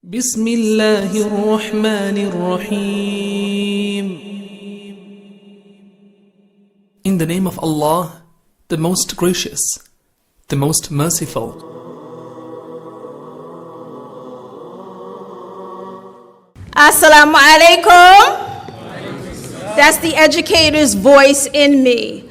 بسم الله الرحمن الرحيم. In the name of Allah, the most gracious, the most merciful. Assalamu alaikum. That's the educator's voice in me.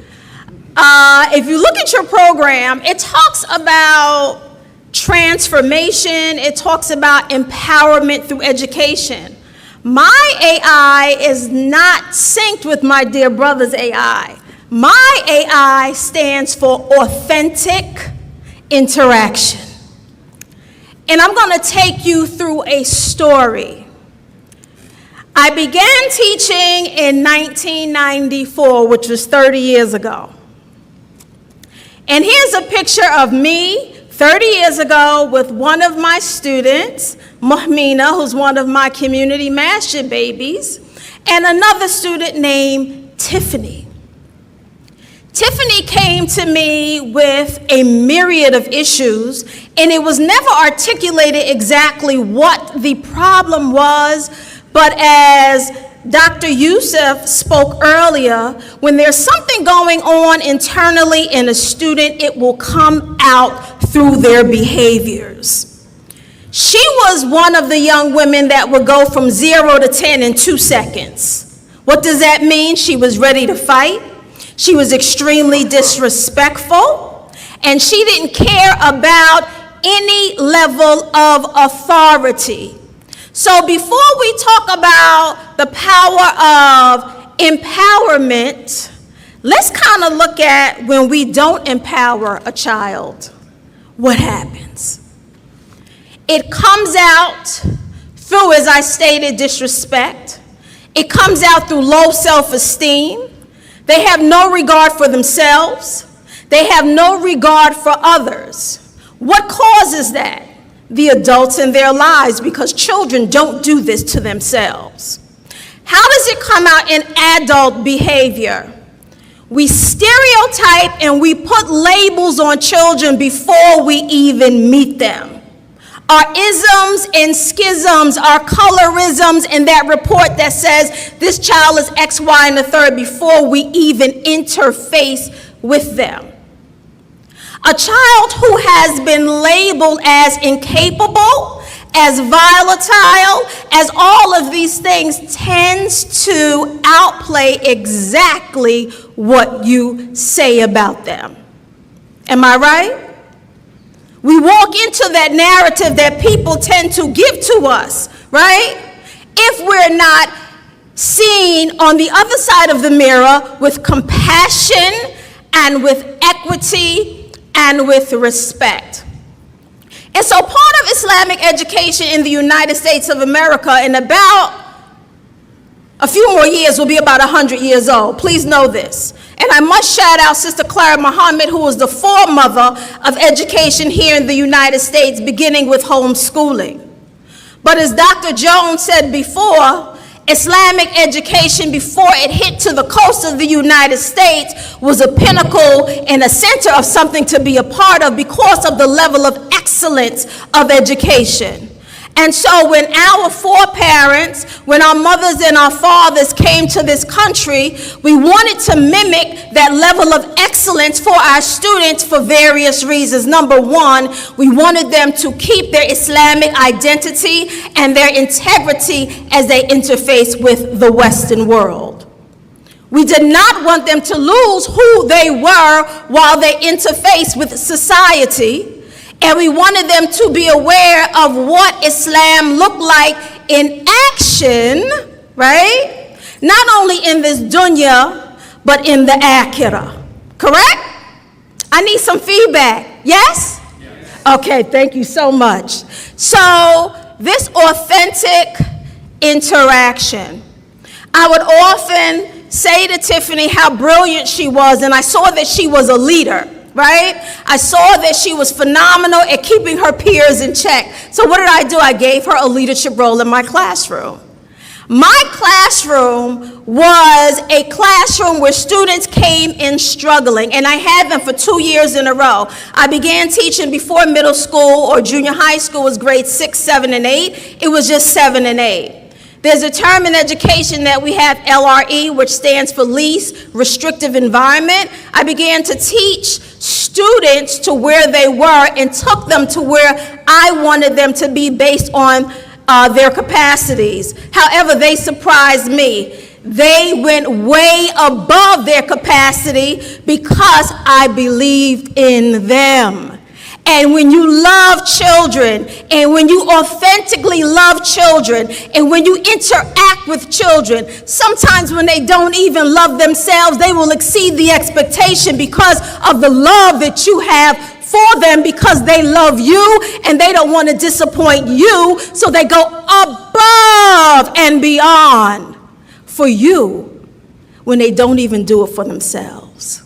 If you look at your program, it talks about transformation. It talks about empowerment through education. My AI is not synced with my dear brother's AI. My AI stands for authentic interaction. And I'm going to take you through a story. I began teaching in 1994, which was 30 years ago. And here's a picture of me 30 years ago with one of my students, Mahmina, who's one of my community masjid babies, and another student named Tiffany. Tiffany came to me with a myriad of issues, and it was never articulated exactly what the problem was, but as Dr. Yusuf spoke earlier, when there's something going on internally in a student, it will come out through their behaviors. She was one of the young women that would go from 0 to 10 in 2 seconds. What does that mean? She was ready to fight. She was extremely disrespectful, and she didn't care about any level of authority. So before we talk about the power of empowerment, let's kind of look at when we don't empower a child, what happens? It comes out through, as I stated, disrespect. It comes out through low self-esteem. They have no regard for themselves. They have no regard for others. What causes that? The adults in their lives, because children don't do this to themselves. How does it come out in adult behavior? We stereotype and we put labels on children before we even meet them. Our isms and schisms, our colorisms, and that report that says this child is X, Y, and the third before we even interface with them. A child who has been labeled as incapable, as volatile, as all of these things tends to outplay exactly what you say about them. Am I right? We walk into that narrative that people tend to give to us, right? If we're not seen on the other side of the mirror with compassion and with equity and with respect. And so part of Islamic education in the United States of America in about a few more years will be about 100 years old. Please know this. And I must shout out Sister Clara Muhammad, who was the foremother of education here in the United States, beginning with homeschooling. But as Dr. Jones said before, Islamic education, before it hit to the coast of the United States, was a pinnacle and a center of something to be a part of because of the level of excellence of education. And so when our foreparents, when our mothers and our fathers came to this country, we wanted to mimic that level of excellence for our students for various reasons. Number one, we wanted them to keep their Islamic identity and their integrity as they interface with the Western world. We did not want them to lose who they were while they interface with society. And we wanted them to be aware of what Islam looked like in action, right? Not only in this dunya, but in the akhirah. Correct? I need some feedback. Yes? Yes. Okay, thank you so much. So, this authentic interaction. I would often say to Tiffany how brilliant she was, and I saw that she was a leader. Right? I saw that she was phenomenal at keeping her peers in check. So what did? I gave her a leadership role in my classroom. My classroom was a classroom where students came in struggling, and I had them for 2 years in a row. I began teaching before middle school or junior high school was grades 6, 7, and 8. It was just 7 and 8. There's a term in education that we have, LRE, which stands for least restrictive environment. I began to teach students to where they were and took them to where I wanted them to be based on their capacities. However, they surprised me. They went way above their capacity because I believed in them. And when you love children, and when you authentically love children, and when you interact with children, sometimes when they don't even love themselves, they will exceed the expectation because of the love that you have for them, because they love you and they don't want to disappoint you, so they go above and beyond for you when they don't even do it for themselves.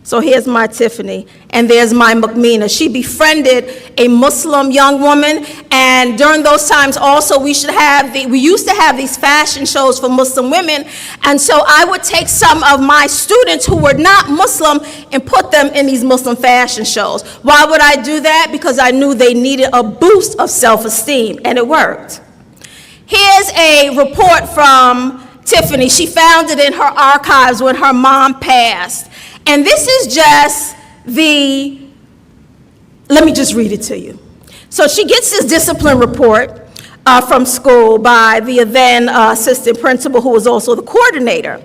So here's my Tiffany, and there's my Mukmina. She befriended a Muslim young woman, and during those times also we used to have these fashion shows for Muslim women, and so I would take some of my students who were not Muslim and put them in these Muslim fashion shows. Why would I do that? Because I knew they needed a boost of self-esteem, and it worked. Here's a report from Tiffany. She found it in her archives when her mom passed. And this is just let me just read it to you. So she gets this discipline report from school by the then assistant principal, who was also the coordinator.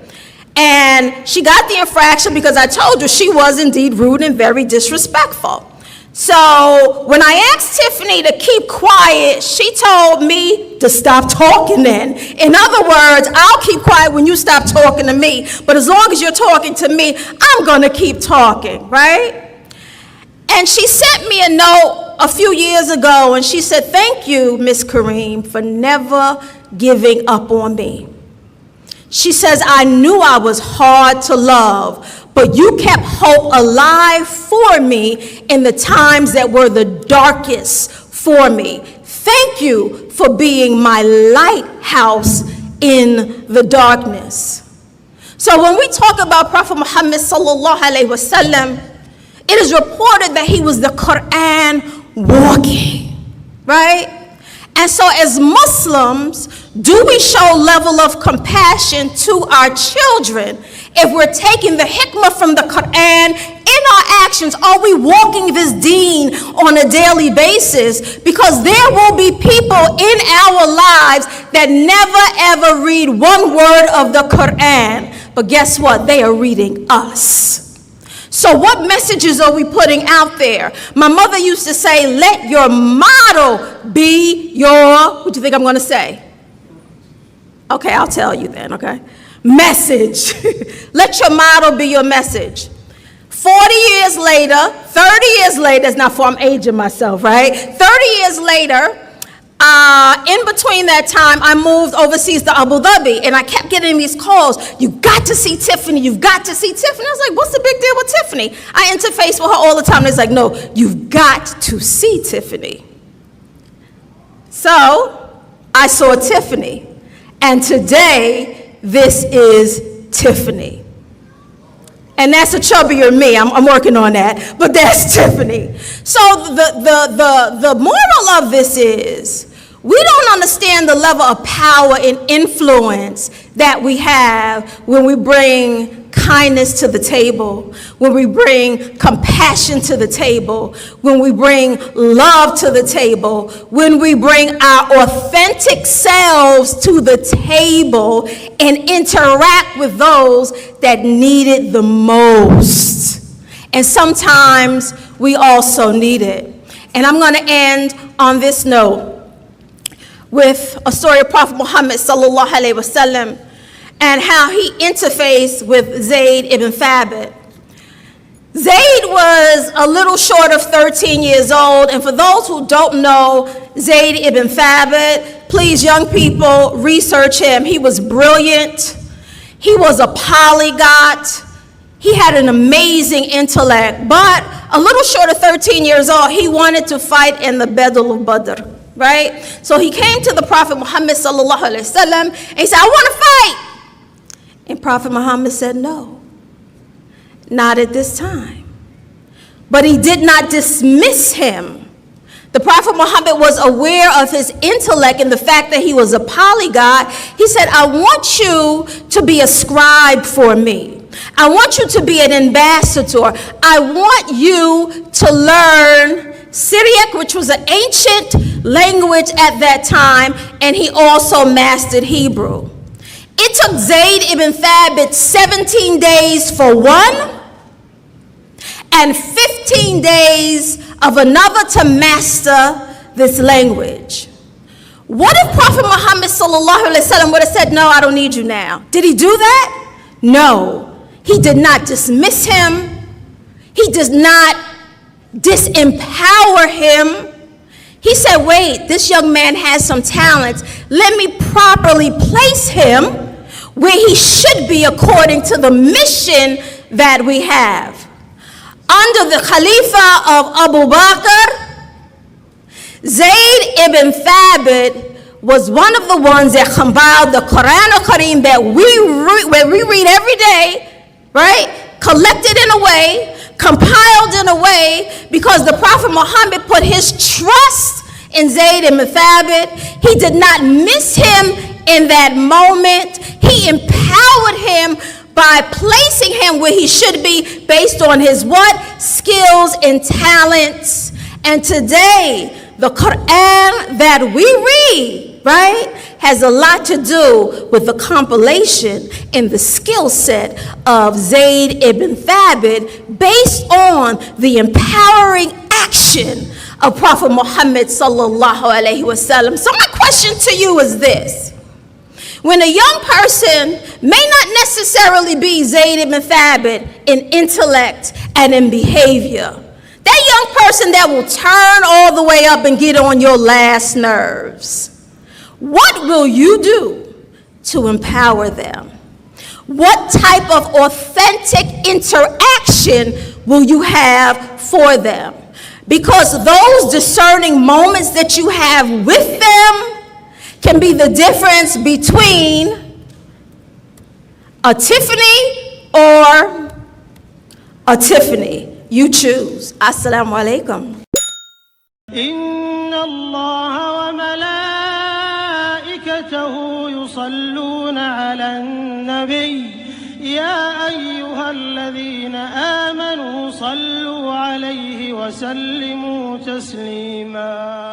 And she got the infraction because I told her she was indeed rude and very disrespectful. So when I asked Tiffany to keep quiet, she told me to stop talking then. In other words, I'll keep quiet when you stop talking to me, but as long as you're talking to me, I'm gonna keep talking, right? And she sent me a note a few years ago, and she said, "Thank you, Miss Kareem, for never giving up on me." She says, "I knew I was hard to love, but you kept hope alive for me in the times that were the darkest for me. Thank you for being my lighthouse in the darkness." So when we talk about Prophet Muhammad sallallahu alaihi wasallam, it is reported that he was the Quran walking, right? And so as Muslims, do we show level of compassion to our children? If we're taking the hikmah from the Quran in our actions, are we walking this deen on a daily basis? Because there will be people in our lives that never ever read one word of the Quran. But guess what? They are reading us. So what messages are we putting out there? My mother used to say, let your motto be your, what do you think I'm going to say? Okay, I'll tell you then, okay? Message. Let your motto be your message. 40 years later, 30 years later, it's not for I'm aging myself, right? 30 years later, in between that time, I moved overseas to Abu Dhabi, and I kept getting these calls. You got to see Tiffany. You've got to see Tiffany. I was like, what's the big deal with Tiffany? I interface with her all the time. And it's like, no, you've got to see Tiffany. So I saw Tiffany, and today this is Tiffany. And that's a chubbier me. I'm working on that, but that's Tiffany. So the moral of this is, we don't understand the level of power and influence that we have when we bring kindness to the table, when we bring compassion to the table, when we bring love to the table, when we bring our authentic selves to the table and interact with those that need it the most. And sometimes we also need it. And I'm going to end on this note with a story of Prophet Muhammad sallallahu alaihi wasallam and how he interfaced with Zayd ibn Thabit. Zayd was a little short of 13 years old, and for those who don't know Zayd ibn Thabit, please, young people, research him. He was brilliant. He was a polyglot. He had an amazing intellect, but a little short of 13 years old, he wanted to fight in the Battle of Badr. right? So he came to the Prophet Muhammad sallallahu alaihi wasallam and he said, I want to fight. And Prophet Muhammad said, no, not at this time. But he did not dismiss him. The Prophet Muhammad was aware of his intellect and the fact that he was a polyglot. He said, I want you to be a scribe for me. I want you to be an ambassador. I want you to learn Syriac, which was an ancient language at that time, and he also mastered Hebrew. It took Zayd ibn Thabit 17 days for one, and 15 days of another to master this language. What if Prophet Muhammad sallallahu alaihi wasallam would have said, no, I don't need you now? Did he do that? No. He did not dismiss him. He does not disempower him. He said, wait, this young man has some talents. Let me properly place him where he should be according to the mission that we have. Under the Khalifa of Abu Bakr, Zayd ibn Thabit was one of the ones that compiled the Quran al-Kareem that we read every day, right? Collected in a way, compiled in a way, because the Prophet Muhammad put his trust in Zayd ibn Thabit. He did not miss him in that moment. He empowered him by placing him where he should be based on his what? Skills and talents. And today, the Quran that we read, right, has a lot to do with the compilation and the skill set of Zayd ibn Thabit based on the empowering action of Prophet Muhammad sallallahu alaihi wasallam. So my question to you is this. When a young person may not necessarily be Zayd ibn Thabit in intellect and in behavior, that young person that will turn all the way up and get on your last nerves, what will you do to empower them? What type of authentic interaction will you have for them? Because those discerning moments that you have with them can be the difference between a Tiffany or a Tiffany. You choose. Assalamu alaikum. Inna Allah wa malaikatahu yusalluna ala nabi. Ya ayyuhalladhina amanu sallu alayhi wa sallimu taslima.